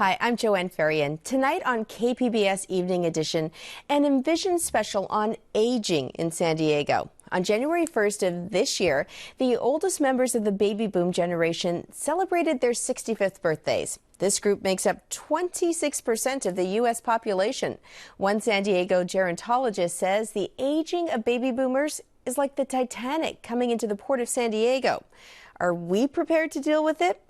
Hi, I'm Joanne Ferrian. Tonight on KPBS Evening Edition, an Envision special on aging in San Diego. On January 1st of this year, the oldest members of the baby boom generation celebrated their 65th birthdays. This group makes up 26% of the U.S. population. One San Diego gerontologist says the aging of baby boomers is like the Titanic coming into the port of San Diego. Are we prepared to deal with it?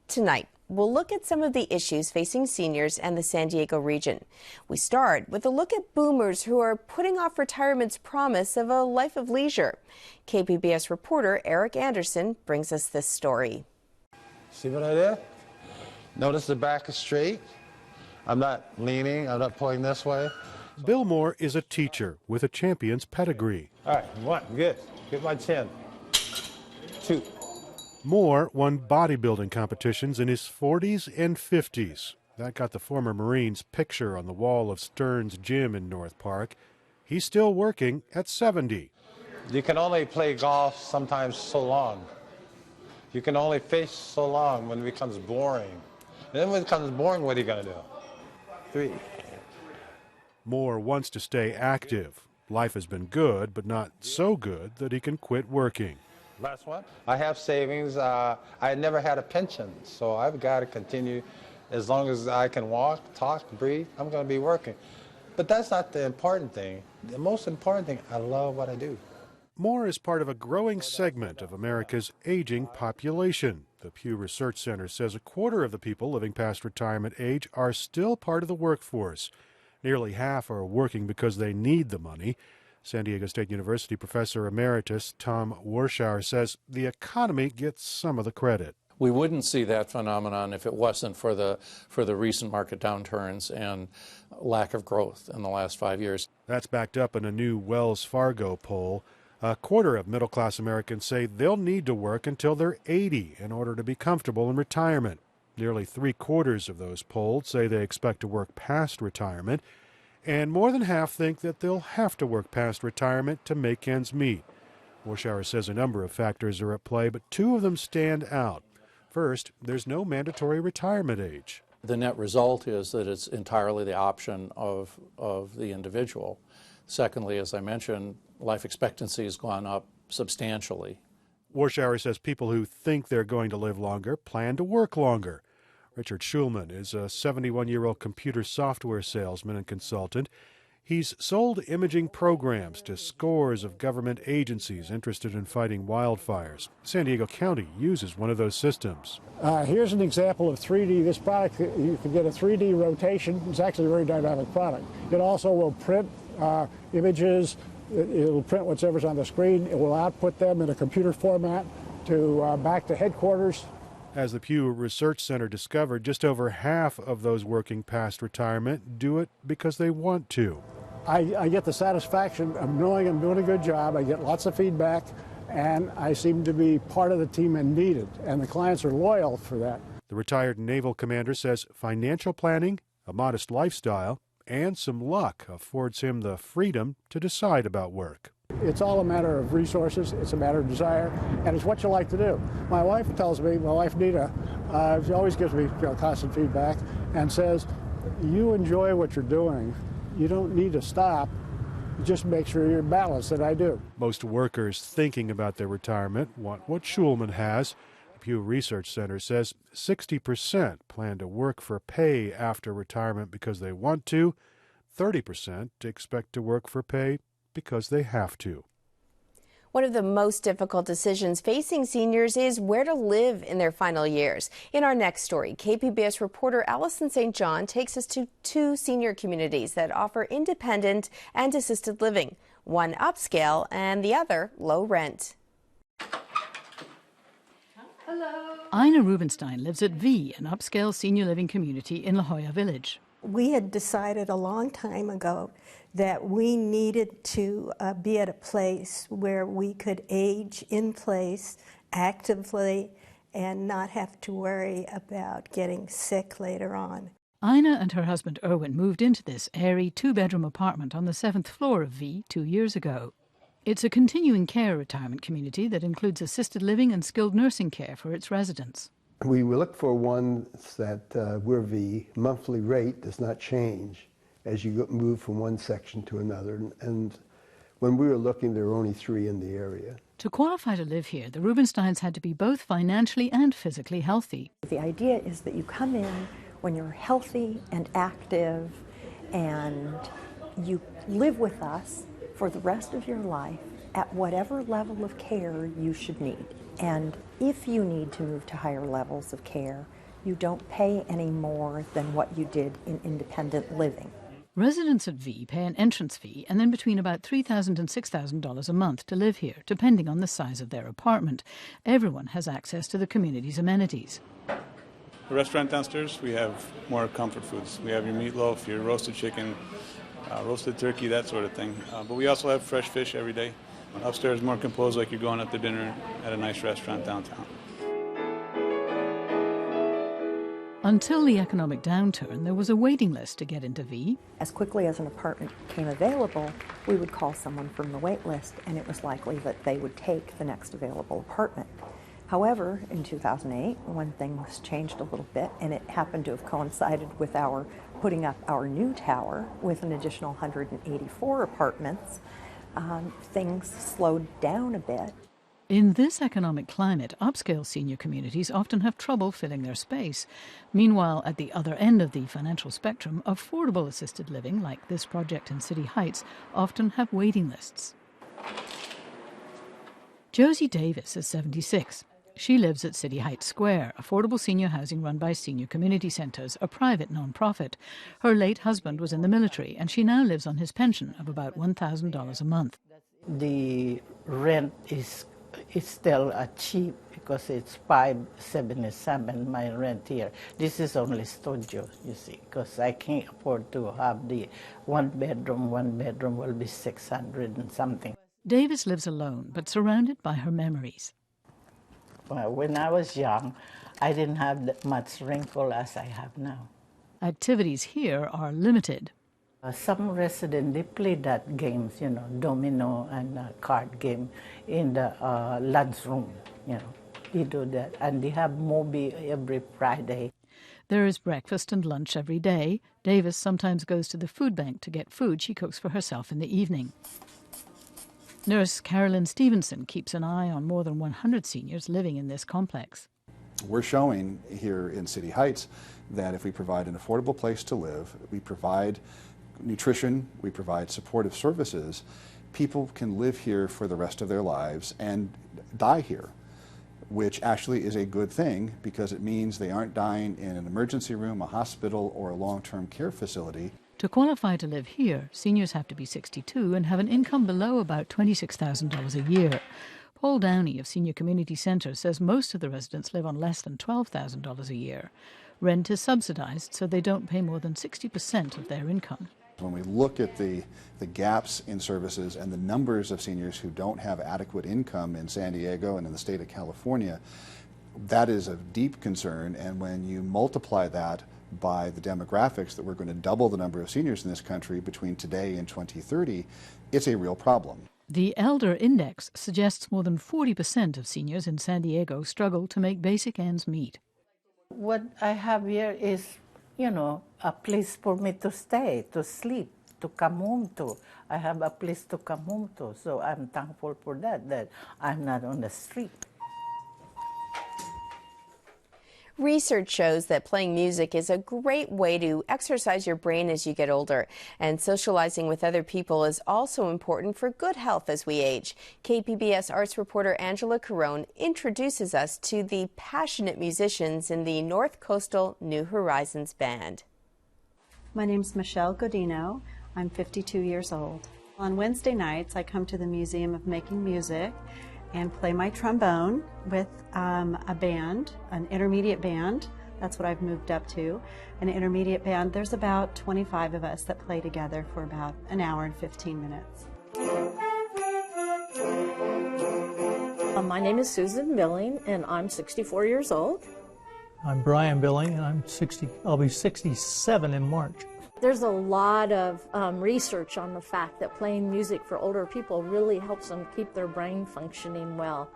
Tonight, we'll look at some of the issues facing seniors and the San Diego region. We start with a look at boomers who are putting off retirement's promise of a life of leisure. KPBS reporter Eric Anderson brings us this story. See what I did? Notice the back is straight. I'm not leaning, I'm not pulling this way. Bill Moore is a teacher with a champion's pedigree. All right, one, good. Get my chin. Two. Moore won bodybuilding competitions in his 40s and 50s. That got the former Marine's picture on the wall of Stern's gym in North Park. He's still working at 70. You can only play golf sometimes so long. You can only fish so long when it becomes boring. And then when it becomes boring, what are you going to do? 3. Moore wants to stay active. Life has been good, but not so good that he can quit working. Last one. I have savings. I never had a pension, so I've got to continue. As long as I can walk, talk, breathe, I'm going to be working. But that's not the important thing. The most important thing, I love what I do. Moore is part of a growing segment of America's aging population. The Pew Research Center says a quarter of the people living past retirement age are still part of the workforce. Nearly half are working because they need the money. San Diego State University professor emeritus Tom Warshauer says the economy gets some of the credit. We wouldn't see that phenomenon if it wasn't for the recent market downturns and lack of growth in the last 5 years. That's backed up in a new Wells Fargo poll. A quarter of middle-class Americans say they'll need to work until they're 80 in order to be comfortable in retirement. Nearly 3/4 of those polled say they expect to work past retirement. And more than half think that they'll have to work past retirement to make ends meet. Warshauer says a number of factors are at play, but 2 of them stand out. First, there's no mandatory retirement age. The net result is that it's entirely the option of the individual. Secondly, as I mentioned, life expectancy has gone up substantially. Warshauer says people who think they're going to live longer plan to work longer. Richard Schulman is a 71-year-old computer software salesman and consultant. He's sold imaging programs to scores of government agencies interested in fighting wildfires. San Diego County uses one of those systems. Here's an example of 3D. This product, you can get a 3D rotation. It's actually a very dynamic product. It also will print images. It'll print whatever's on the screen. It will output them in a computer format to back to headquarters. As the Pew Research Center discovered, just over half of those working past retirement do it because they want to. I get the satisfaction of knowing I'm doing a good job. I get lots of feedback, and I seem to be part of the team and needed, and the clients are loyal for that. The retired naval commander says financial planning, a modest lifestyle, and some luck affords him the freedom to decide about work. It's all a matter of resources, it's a matter of desire, and it's what you like to do. My wife tells me, my wife Nita, she always gives me constant feedback and says, you enjoy what you're doing. You don't need to stop. Just make sure you're balanced, and I do. Most workers thinking about their retirement want what Schulman has. The Pew Research Center says 60% plan to work for pay after retirement because they want to. 30% expect to work for pay because they have to. One of the most difficult decisions facing seniors is where to live in their final years. In our next story, KPBS reporter Allison St. John takes us to 2 senior communities that offer independent and assisted living, one upscale and the other low rent. Hello. Ina Rubenstein lives at V, an upscale senior living community in La Jolla Village. We had decided a long time ago that we needed to be at a place where we could age in place actively and not have to worry about getting sick later on. Ina and her husband Erwin moved into this airy 2-bedroom apartment on the 7th floor of V 2 years ago. It's a continuing care retirement community that includes assisted living and skilled nursing care for its residents. We look for ones that where the monthly rate does not change as you move from one section to another. And when we were looking, there were only 3 in the area. To qualify to live here, the Rubensteins had to be both financially and physically healthy. The idea is that you come in when you're healthy and active, and you live with us for the rest of your life at whatever level of care you should need. And if you need to move to higher levels of care, you don't pay any more than what you did in independent living. Residents at V pay an entrance fee and then between about $3,000 and $6,000 a month to live here, depending on the size of their apartment. Everyone has access to the community's amenities. The restaurant downstairs, we have more comfort foods. We have your meatloaf, your roasted chicken, roasted turkey, that sort of thing. But we also have fresh fish every day. Upstairs, more composed, like you're going out to dinner at a nice restaurant downtown. Until the economic downturn, there was a waiting list to get into V. As quickly as an apartment came available, we would call someone from the wait list, and it was likely that they would take the next available apartment. However, in 2008, when things changed a little bit, and it happened to have coincided with our putting up our new tower with an additional 184 apartments, things slowed down a bit. In this economic climate, upscale senior communities often have trouble filling their space. Meanwhile, at the other end of the financial spectrum, affordable assisted living, like this project in City Heights, often have waiting lists. Josie Davis is 76. She lives at City Heights Square, affordable senior housing run by Senior Community Centres, a private non-profit. Her late husband was in the military, and she now lives on his pension of about $1,000 a month. The rent is still cheap because it's $577 my rent here. This is only studio, you see, because I can't afford to have the one bedroom will be $600 and something. Davis lives alone, but surrounded by her memories. Well, when I was young, I didn't have that much wrinkle as I have now. Activities here are limited. Some residents, they play that games, you know, domino and card game in the lunchroom, you know. They do that, and they have movie every Friday. There is breakfast and lunch every day. Davis sometimes goes to the food bank to get food she cooks for herself in the evening. Nurse Carolyn Stevenson keeps an eye on more than 100 seniors living in this complex. We're showing here in City Heights that if we provide an affordable place to live, we provide nutrition, we provide supportive services, people can live here for the rest of their lives and die here, which actually is a good thing because it means they aren't dying in an emergency room, a hospital, or a long-term care facility. To qualify to live here, seniors have to be 62 and have an income below about $26,000 a year. Paul Downey of Senior Community Centres says most of the residents live on less than $12,000 a year. Rent is subsidized, so they don't pay more than 60% of their income. When we look at the gaps in services and the numbers of seniors who don't have adequate income in San Diego and in the state of California, that is of deep concern. And when you multiply that by the demographics that we're going to double the number of seniors in this country between today and 2030, it's a real problem. The Elder Index suggests more than 40% of seniors in San Diego struggle to make basic ends meet. What I have here is, you know, a place for me to stay, to sleep, to come home to. I have a place to come home to, so I'm thankful for that I'm not on the street. Research shows that playing music is a great way to exercise your brain as you get older, and socializing with other people is also important for good health as we age. KPBS arts reporter Angela Carone introduces us to the passionate musicians in the North Coastal New Horizons Band. My name's Michelle Godino. I'm 52 years old. On Wednesday nights, I come to the Museum of Making Music and play my trombone with a band, an intermediate band. That's what I've moved up to. An intermediate band, there's about 25 of us that play together for about an hour and 15 minutes. My name is Susan Billing, and I'm 64 years old. I'm Brian Billing, and I'll be 67 in March. There's a lot of research on the fact that playing music for older people really helps them keep their brain functioning well.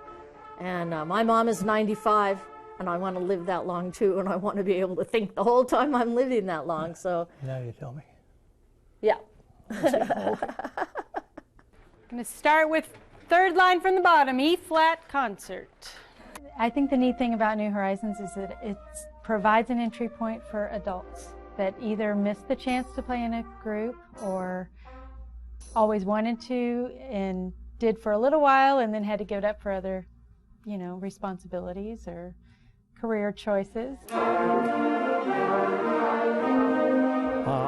And my mom is 95. And I want to live that long too, and I want to be able to think the whole time I'm living that long. So Now you tell me. yeah. I'm going to start with third line from the bottom, E-flat concert. I think the neat thing about New Horizons is that it provides an entry point for adults that either missed the chance to play in a group or always wanted to and did for a little while and then had to give it up for other, responsibilities or career choices.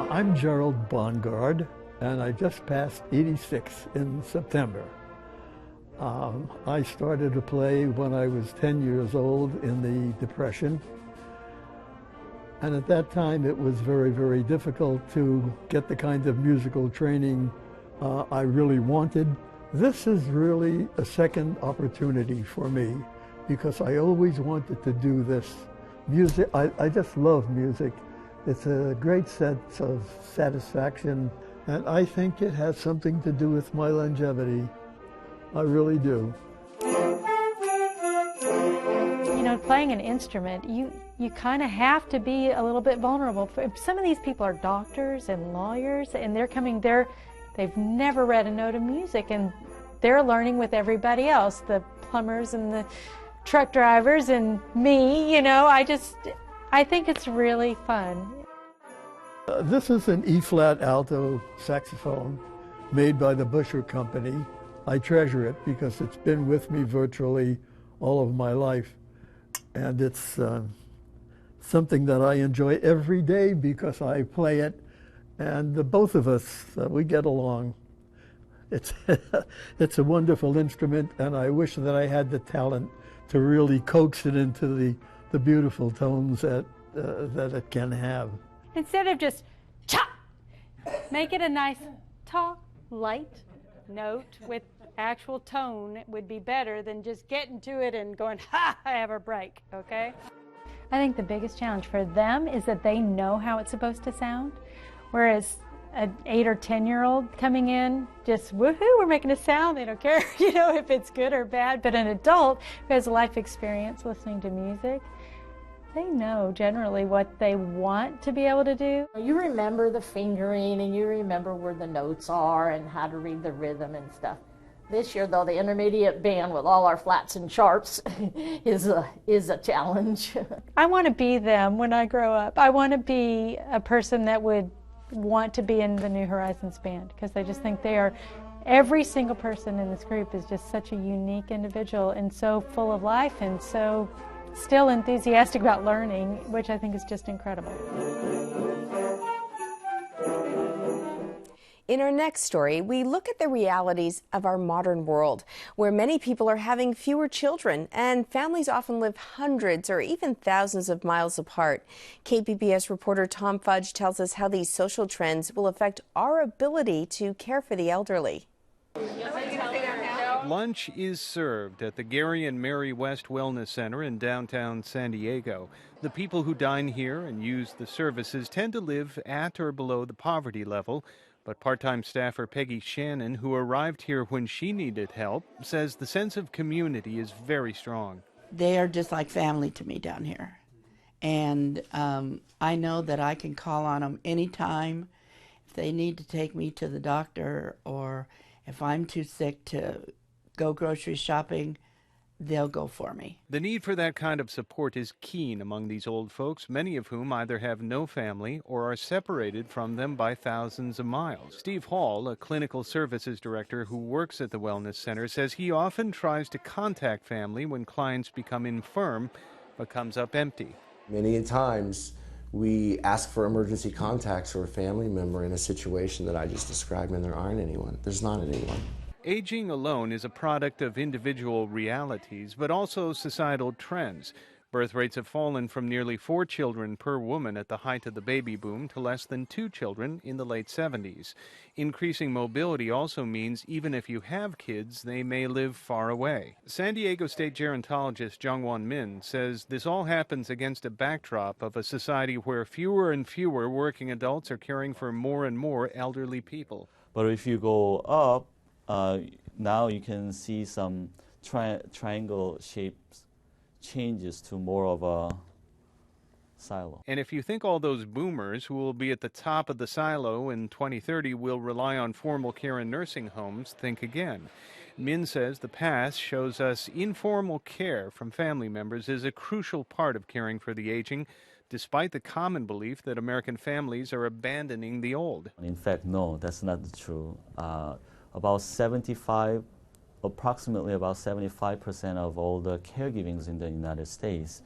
I'm Gerald Bongard, and I just passed 86 in September. I started to play when I was 10 years old in the Depression. And at that time, it was very, very difficult to get the kind of musical training I really wanted. This is really a second opportunity for me because I always wanted to do this. Music, I just love music. It's a great sense of satisfaction, and I think it has something to do with my longevity. I really do. Playing an instrument, you kind of have to be a little bit vulnerable. Some of these people are doctors and lawyers, and they've never read a note of music, and they're learning with everybody else, the plumbers and the truck drivers and me. I think it's really fun. This is an E-flat alto saxophone made by the Busher Company. I treasure it because it's been with me virtually all of my life. And it's something that I enjoy every day because I play it, and both of us, we get along. It's a wonderful instrument, and I wish that I had the talent to really coax it into the beautiful tones that it can have. Instead of just chop, make it a nice ta, light note with actual tone. It would be better than just getting to it and going, ha, I have a break, okay? I think the biggest challenge for them is that they know how it's supposed to sound, whereas an 8 or 10-year-old coming in, just woohoo, we're making a sound, they don't care, if it's good or bad. But an adult who has life experience listening to music, they know generally what they want to be able to do. You remember the fingering and you remember where the notes are and how to read the rhythm and stuff. This year, though, the intermediate band with all our flats and sharps is a challenge. I want to be them when I grow up. I want to be a person that would want to be in the New Horizons band because I just think every single person in this group is just such a unique individual and so full of life and so still enthusiastic about learning, which I think is just incredible. In our next story, we look at the realities of our modern world, where many people are having fewer children and families often live hundreds or even thousands of miles apart. KPBS reporter Tom Fudge tells us how these social trends will affect our ability to care for the elderly. Lunch is served at the Gary and Mary West Wellness Center in downtown San Diego. The people who dine here and use the services tend to live at or below the poverty level. But part-time staffer Peggy Shannon, who arrived here when she needed help, says the sense of community is very strong. They are just like family to me down here. And I know that I can call on them anytime if they need to take me to the doctor or if I'm too sick to go grocery shopping, they'll go for me. The need for that kind of support is keen among these old folks, many of whom either have no family or are separated from them by thousands of miles. Steve Hall, a clinical services director who works at the Wellness Center, says he often tries to contact family when clients become infirm, but comes up empty. Many times we ask for emergency contacts for a family member in a situation that I just described and there aren't anyone. There's not anyone. Aging alone is a product of individual realities, but also societal trends. Birth rates have fallen from nearly 4 children per woman at the height of the baby boom to less than 2 children in the late 70s. Increasing mobility also means even if you have kids, they may live far away. San Diego State gerontologist Jungwon Min says this all happens against a backdrop of a society where fewer and fewer working adults are caring for more and more elderly people. But if you go up, now you can see some triangle shaped changes to more of a silo. And if you think all those boomers who will be at the top of the silo in 2030 will rely on formal care in nursing homes, think again. Min says the past shows us informal care from family members is a crucial part of caring for the aging, despite the common belief that American families are abandoning the old. In fact, no, that's not true. Approximately about 75% of all the caregivings in the United States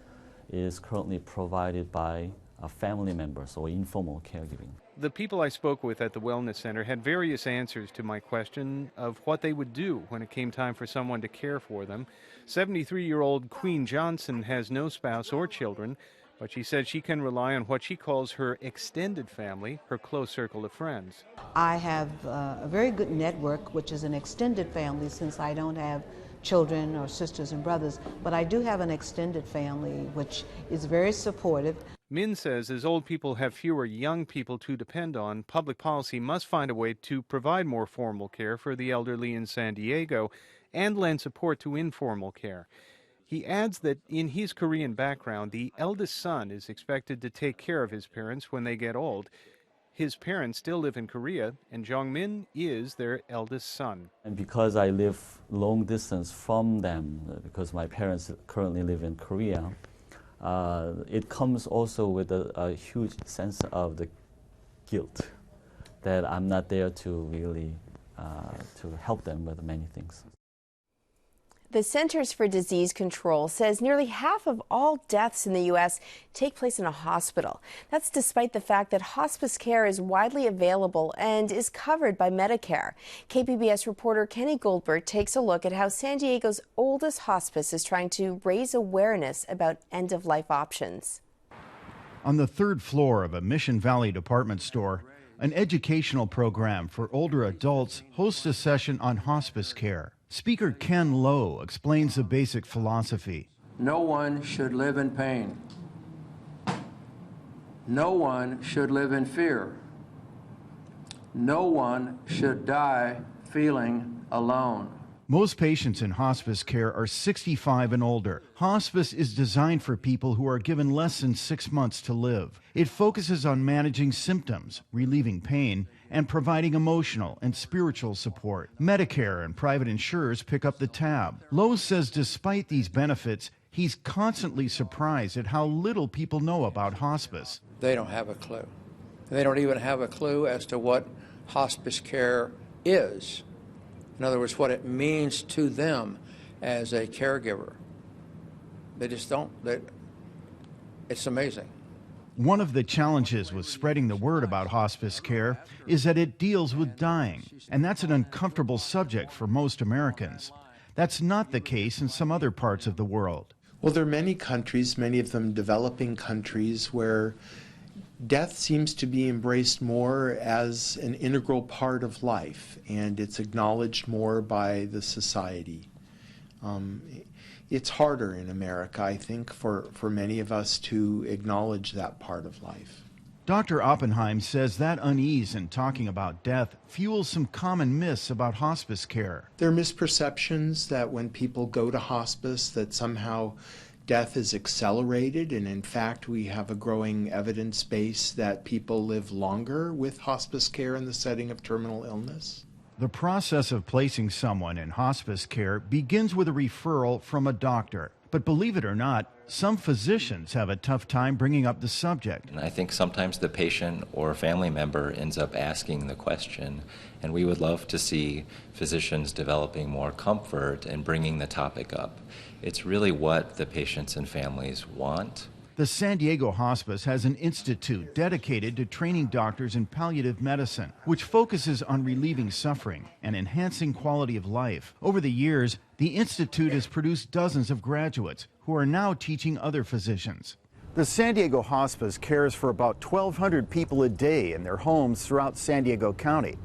is currently provided by family members or informal caregiving. The people I spoke with at the Wellness Center had various answers to my question of what they would do when it came time for someone to care for them. 73-year-old Queen Johnson has no spouse or children, but she said she can rely on what she calls her extended family, her close circle of friends. I have a very good network, which is an extended family, since I don't have children or sisters and brothers, but I do have an extended family, which is very supportive. Min says as old people have fewer young people to depend on, public policy must find a way to provide more formal care for the elderly in San Diego and lend support to informal care. He adds that in his Korean background, the eldest son is expected to take care of his parents when they get old. His parents still live in Korea, and Jong-min is their eldest son. And because I live long distance from them, because my parents currently live in Korea, it comes also with a huge sense of the guilt that I'm not there to really to help them with many things. The Centers for Disease Control says nearly half of all deaths in the U.S. take place in a hospital. That's despite the fact that hospice care is widely available and is covered by Medicare. KPBS reporter Kenny Goldberg takes a look at how San Diego's oldest hospice is trying to raise awareness about end-of-life options. On the third floor of a Mission Valley department store, an educational program for older adults hosts a session on hospice care. Speaker Ken Lowe explains the basic philosophy. No one should live in pain. No one should live in fear. No one should die feeling alone. Most patients in hospice care are 65 and older. Hospice is designed for people who are given less than 6 months to live. It focuses on managing symptoms, relieving pain, and providing emotional and spiritual support. Medicare and private insurers pick up the tab. Lowe says despite these benefits, he's constantly surprised at how little people know about hospice. They don't have a clue. They don't even have a clue as to what hospice care is. In other words, what it means to them as a caregiver. They just don't. It's amazing. One of the challenges with spreading the word about hospice care is that it deals with dying, and that's an uncomfortable subject for most Americans. That's not the case in some other parts of the world. Well, there are many countries, many of them developing countries, where death seems to be embraced more as an integral part of life, and it's acknowledged more by the society. It's harder in America, I think, for many of us to acknowledge that part of life. Dr. Oppenheim says that unease in talking about death fuels some common myths about hospice care. There are misperceptions that when people go to hospice that somehow death is accelerated, and in fact we have a growing evidence base that people live longer with hospice care in the setting of terminal illness. The process of placing someone in hospice care begins with a referral from a doctor. But believe it or not, some physicians have a tough time bringing up the subject. And I think sometimes the patient or family member ends up asking the question, and we would love to see physicians developing more comfort and bringing the topic up. It's really what the patients and families want. The San Diego Hospice has an institute dedicated to training doctors in palliative medicine, which focuses on relieving suffering and enhancing quality of life. Over the years, the institute has produced dozens of graduates who are now teaching other physicians. The San Diego Hospice cares for about 1,200 people a day in their homes throughout San Diego County.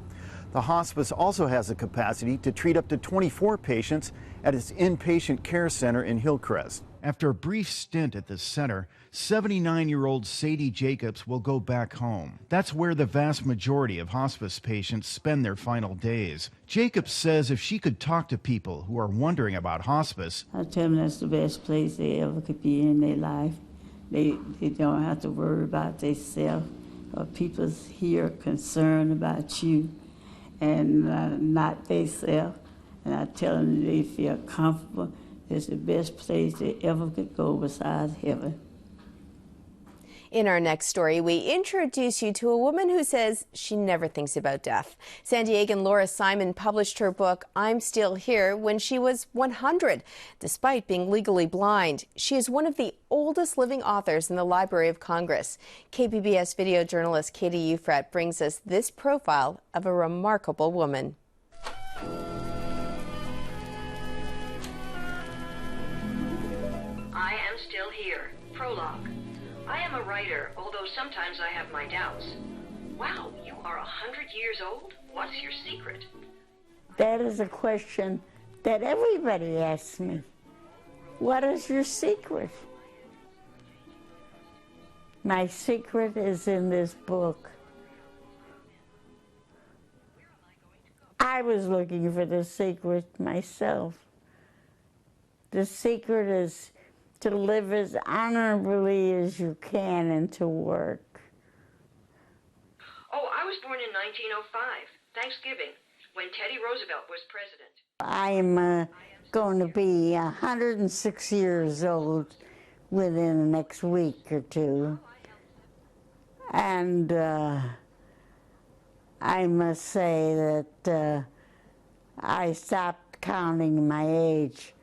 The hospice also has the capacity to treat up to 24 patients at its inpatient care center in Hillcrest. After a brief stint at the center, 79-year-old Sadie Jacobs will go back home. That's where the vast majority of hospice patients spend their final days. Jacobs says if she could talk to people who are wondering about hospice, I tell them that's the best place they ever could be in their life. They don't have to worry about themselves or people here concerned about you and not themselves. And I tell them they feel comfortable. It's the best place they ever could go besides heaven. In our next story, we introduce you to a woman who says she never thinks about death. San Diegan Laura Simon published her book, I'm Still Here, when she was 100, despite being legally blind. She is one of the oldest living authors in the Library of Congress. KPBS video journalist Katie Ufrat brings us this profile of a remarkable woman. I am still here. Prologue. I am a writer, although sometimes I have my doubts. Wow, you are 100 years old? What's your secret? That is a question that everybody asks me. What is your secret? My secret is in this book. I was looking for the secret myself. The secret is to live as honorably as you can and to work. Oh, I was born in 1905, Thanksgiving, when Teddy Roosevelt was president. I'm going to be 106 years old within the next week or two. And I must say that I stopped counting my age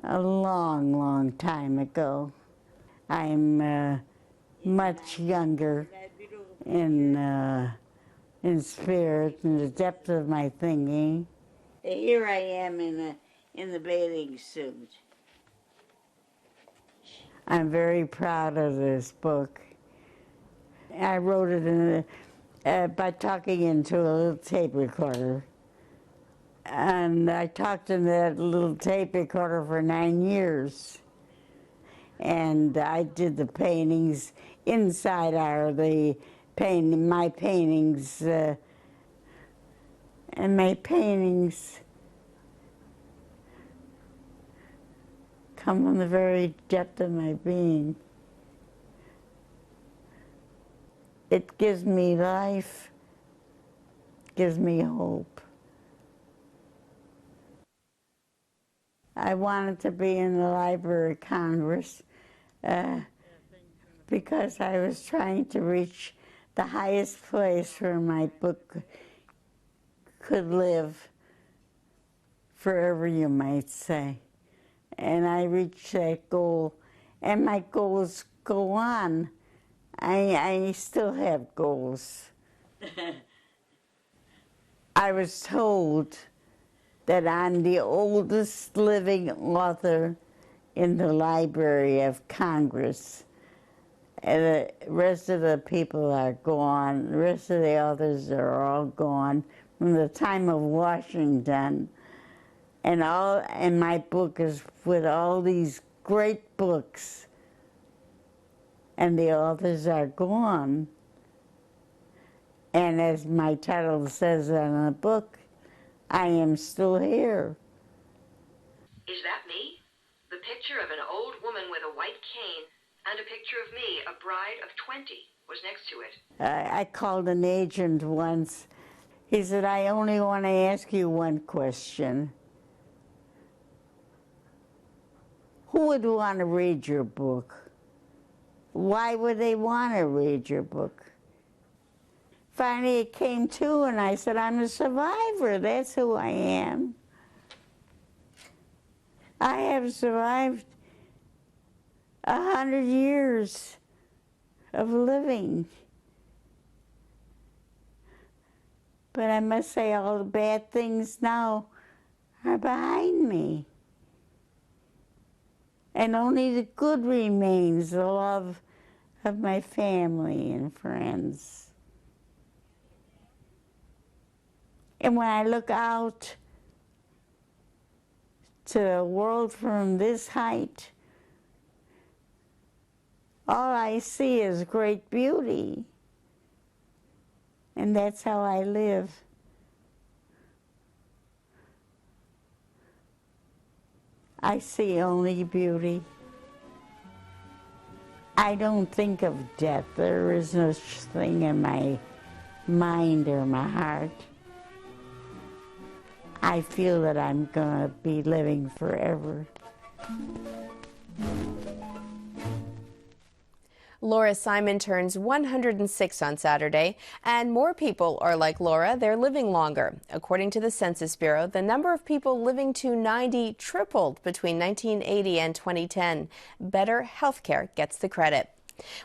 a long, long time ago. I'm much younger in spirit and the depth of my thinking. Here I am in the bathing suit. I'm very proud of this book. I wrote it by talking into a little tape recorder. And I talked in that little tape recorder for 9 years. And I did the paintings. Inside are my paintings. And my paintings come from the very depth of my being. It gives me life, gives me hope. I wanted to be in the Library of Congress because I was trying to reach the highest place where my book could live, forever you might say. And I reached that goal, and my goals go on. I still have goals. I was told that I'm the oldest living author in the Library of Congress. And the rest of the people are gone. The rest of the authors are all gone from the time of Washington. And my book is with all these great books. And the authors are gone. And as my title says on the book, I am still here. Is that me? The picture of an old woman with a white cane and a picture of me, a bride of 20, was next to it. I called an agent once. He said, I only want to ask you one question. Who would want to read your book? Why would they want to read your book? Finally it came to, and I said, I'm a survivor. That's who I am. I have survived 100 years of living. But I must say all the bad things now are behind me. And only the good remains, the love of my family and friends. And when I look out to the world from this height, all I see is great beauty. And that's how I live. I see only beauty. I don't think of death. There is no such thing in my mind or my heart. I feel that I'm going to be living forever. Laura Simon turns 106 on Saturday, and more people are like Laura. They're living longer. According to the Census Bureau, the number of people living to 90 tripled between 1980 and 2010. Better health care gets the credit.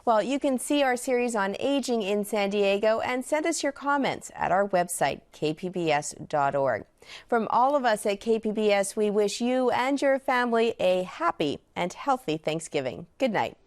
Well, you can see our series on aging in San Diego and send us your comments at our website, kpbs.org. From all of us at KPBS, we wish you and your family a happy and healthy Thanksgiving. Good night.